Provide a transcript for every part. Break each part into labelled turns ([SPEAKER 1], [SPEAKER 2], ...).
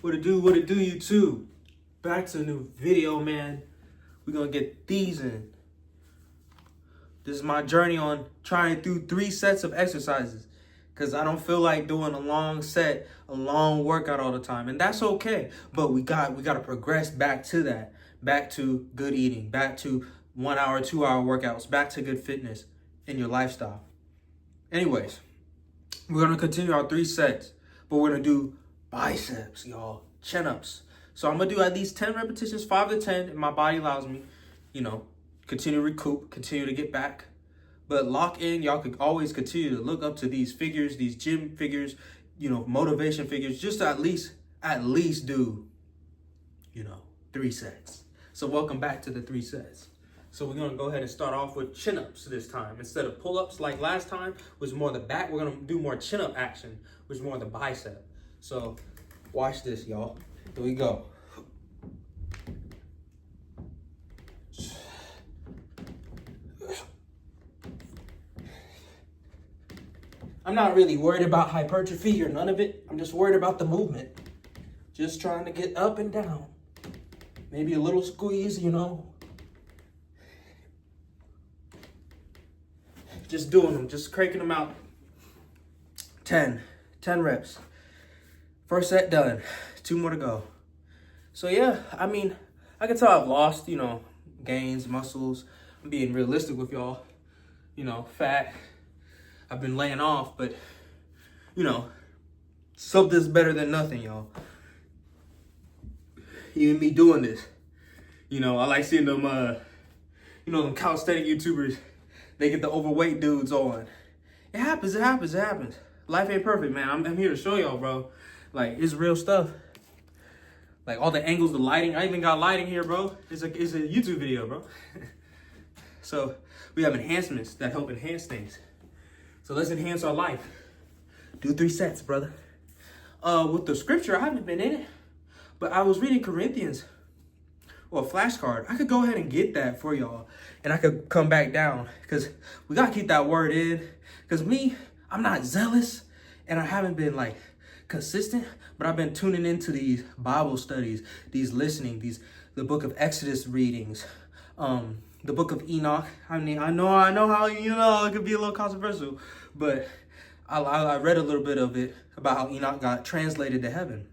[SPEAKER 1] What it do, YouTube? Back to the new video, man. We're gonna get these in. This is my journey on trying to do 3 sets of exercises. Because I don't feel like doing a long set, a long workout all the time. And that's okay. But we got to progress back to that. Back to good eating. Back to 1 hour, 2 hour workouts. Back to good fitness in your lifestyle. Anyways, we're going to continue our 3 sets. But we're going to do biceps, y'all. Chin-ups. So I'm going to do at least 10 repetitions, 5 to 10, if my body allows me. You know, continue to recoup, continue to get back. But lock in, y'all could always continue to look up to these figures, these gym figures, you know, motivation figures, just to at least do, 3 sets. So welcome back to the 3 sets. So we're gonna go ahead and start off with chin-ups this time. Instead of pull-ups like last time, which was more the back, we're gonna do more chin-up action, which is more the bicep. So watch this, y'all. Here we go. I'm not really worried about hypertrophy or none of it. I'm just worried about the movement. Just trying to get up and down. Maybe a little squeeze, Just doing them, just cranking them out. 10 reps. First set done. 2 more to go. So yeah, I mean, I can tell I've lost, gains, muscles. I'm being realistic with y'all. Fat. I've been laying off, but, something's better than nothing, y'all. Even me doing this. I like seeing them, them calisthenic YouTubers. They get the overweight dudes on. It happens. Life ain't perfect, man. I'm here to show y'all, bro. Like, it's real stuff. Like, all the angles, the lighting. I even got lighting here, bro. It's a YouTube video, bro. So, we have enhancements that help enhance things. So let's enhance our life. Do 3 sets, brother. With the scripture, I haven't been in it, but I was reading Corinthians, or a flashcard. I could go ahead and get that for y'all, and I could come back down, because we got to keep that word in. Because I'm not zealous, and I haven't been, consistent, but I've been tuning into these Bible studies, these listening, the book of Exodus readings, the book of Enoch. I mean, I know how, it could be a little controversial, but I read a little bit of it about how Enoch got translated to heaven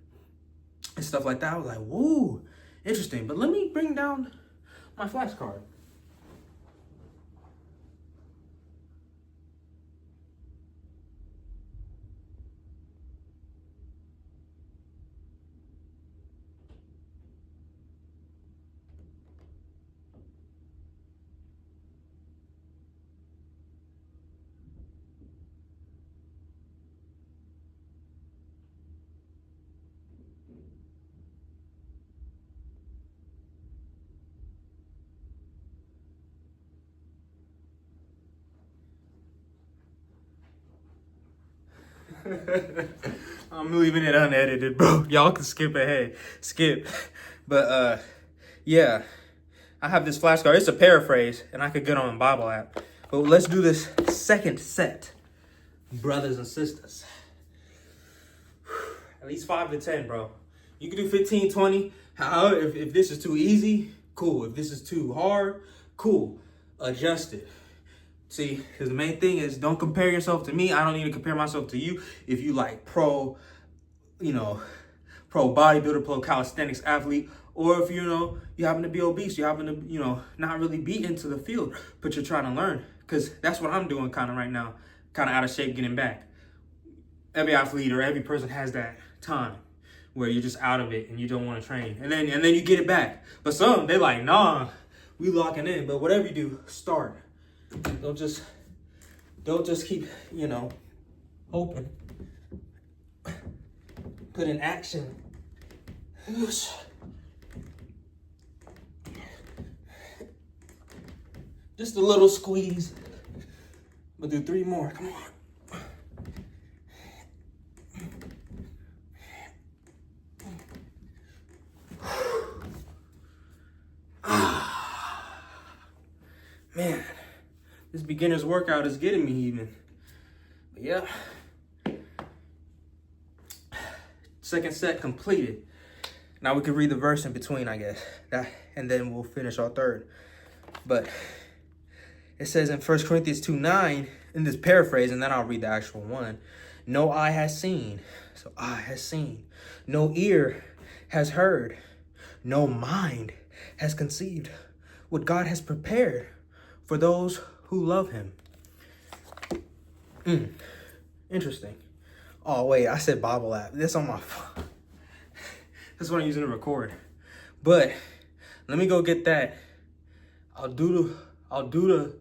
[SPEAKER 1] and stuff like that. I was like, whoa, interesting. But let me bring down my flashcard. I'm leaving it unedited, bro. Y'all can skip ahead. But yeah, I have this flashcard. It's a paraphrase, and I could get on a Bible app. But let's do this second set, brothers and sisters. At least 5 to 10, bro. You can do 15, 20. However, if this is too easy, cool. If this is too hard, cool. Adjust it. See, because the main thing is, don't compare yourself to me. I don't need to compare myself to you. If you like pro bodybuilder, pro calisthenics athlete, or if you happen to be obese, you happen to, not really be into the field, but you're trying to learn. Because that's what I'm doing kind of right now, kind of out of shape, getting back. Every athlete or every person has that time where you're just out of it and you don't want to train. And then you get it back. But some, they like, nah, we locking in. But whatever you do, start. Don't just keep, open. Put in action. Just a little squeeze. We'll do 3 more. Come on. Man, this beginner's workout is getting me even. But yeah. Second set completed. Now we could read the verse in between, I guess. And then we'll finish our third. But it says in 1 Corinthians 2:9, in this paraphrase, and then I'll read the actual one. No eye has seen. So eye has seen. No ear has heard. No mind has conceived what God has prepared for those who love him. Interesting. Oh, wait, I said Bible app. This on my phone. That's what I'm using to record. But let me go get that. I'll do the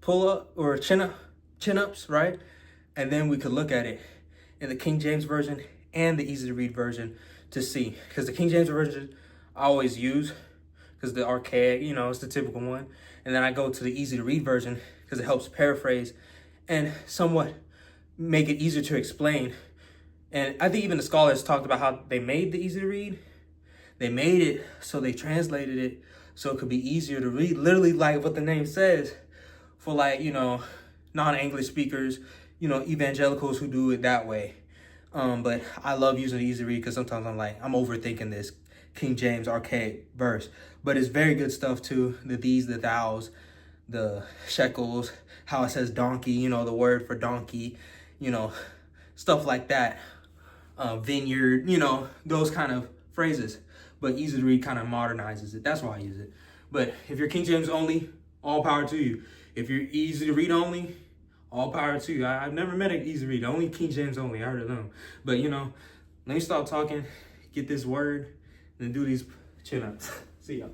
[SPEAKER 1] pull up or chin ups, right? And then we could look at it in the King James Version and the easy to read version to see. Because the King James Version I always use because the archaic, it's the typical one. And then I go to the easy to read version because it helps paraphrase and somewhat make it easier to explain. And I think even the scholars talked about how they made the easy to read. They made it so they translated it so it could be easier to read. Literally like what the name says for like, non-English speakers, evangelicals who do it that way. But I love using the easy to read because sometimes I'm overthinking this King James archaic verse. But it's very good stuff too. The these, the thous, the shekels, how it says donkey, the word for donkey, stuff like that. Vineyard, those kind of phrases. But easy to read kind of modernizes it. That's why I use it. But if you're King James only, all power to you. If you're easy to read only, all power to you. I've never met an easy to read. Only King James only. I heard of them. But, let me stop talking, get this word, and do these chin-ups. See y'all.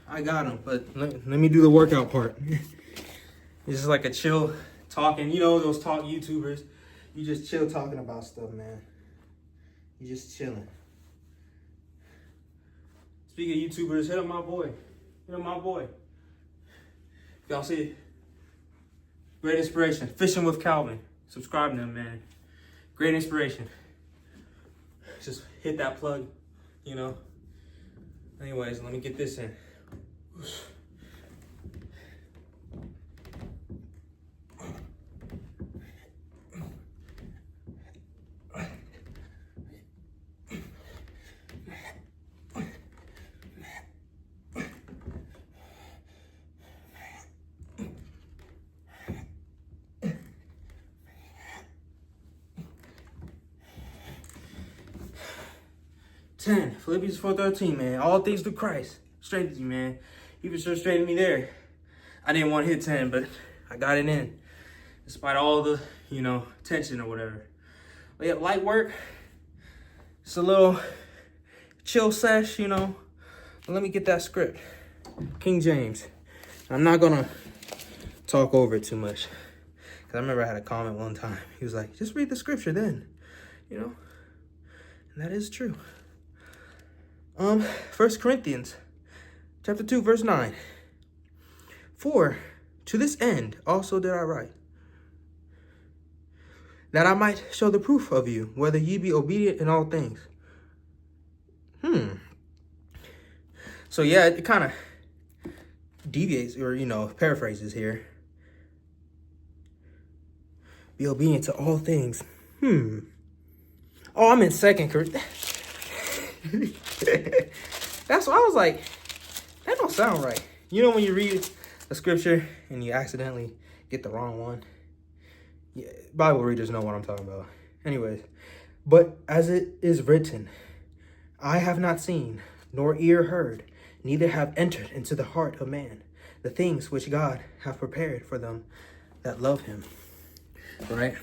[SPEAKER 1] I got him, but let me do the workout part. This is like a chill talking, those talk YouTubers. You just chill talking about stuff, man. You just chilling. Speaking of YouTubers, hit up my boy. Y'all see it? Great inspiration. Fishing with Calvin. Subscribe to him, man. Great inspiration. Just hit that plug, Anyways, let me get this in. 10. Philippians 4:13, man. All things through Christ. Strengthens you, man. He was sure straightened me there. I didn't want to hit 10, but I got it in. Despite all the, tension or whatever. But yeah, light work. It's a little chill sesh, Let me get that script. King James. I'm not going to talk over it too much. Because I remember I had a comment one time. He was like, just read the scripture then. And that is true. 1 Corinthians chapter 2, verse 9. For to this end also did I write, that I might show the proof of you, whether ye be obedient in all things. So yeah, it kind of deviates or, paraphrases here. Be obedient to all things. Oh, I'm in 2 Corinthians. That's what I was like, that don't sound right. When you read a scripture and you accidentally get the wrong one. Yeah, Bible readers know what I'm talking about. Anyways, but as it is written, I have not seen, nor ear heard, neither have entered into the heart of man the things which God hath prepared for them that love him. Right?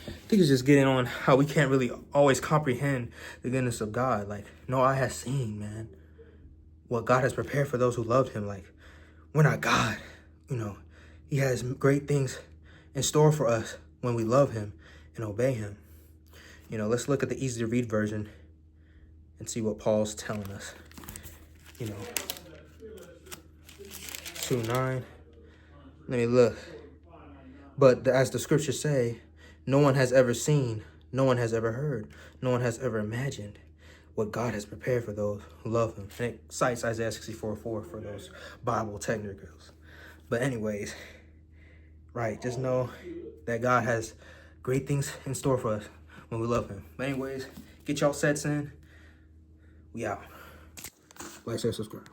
[SPEAKER 1] I think it's just getting on how we can't really always comprehend the goodness of God. Like, no eye has seen, man, what God has prepared for those who loved him. Like, we're not God. You know, he has great things in store for us when we love him and obey him. You know, let's look at the easy to read version and see what Paul's telling us. You know, 2:9. Let me look. But as the scriptures say, no one has ever seen, no one has ever heard, no one has ever imagined what God has prepared for those who love him. And it cites Isaiah 64:4 for those Bible technicals. But anyways, right, just know that God has great things in store for us when we love him. But anyways, get y'all sets in. We out. Like, share, subscribe.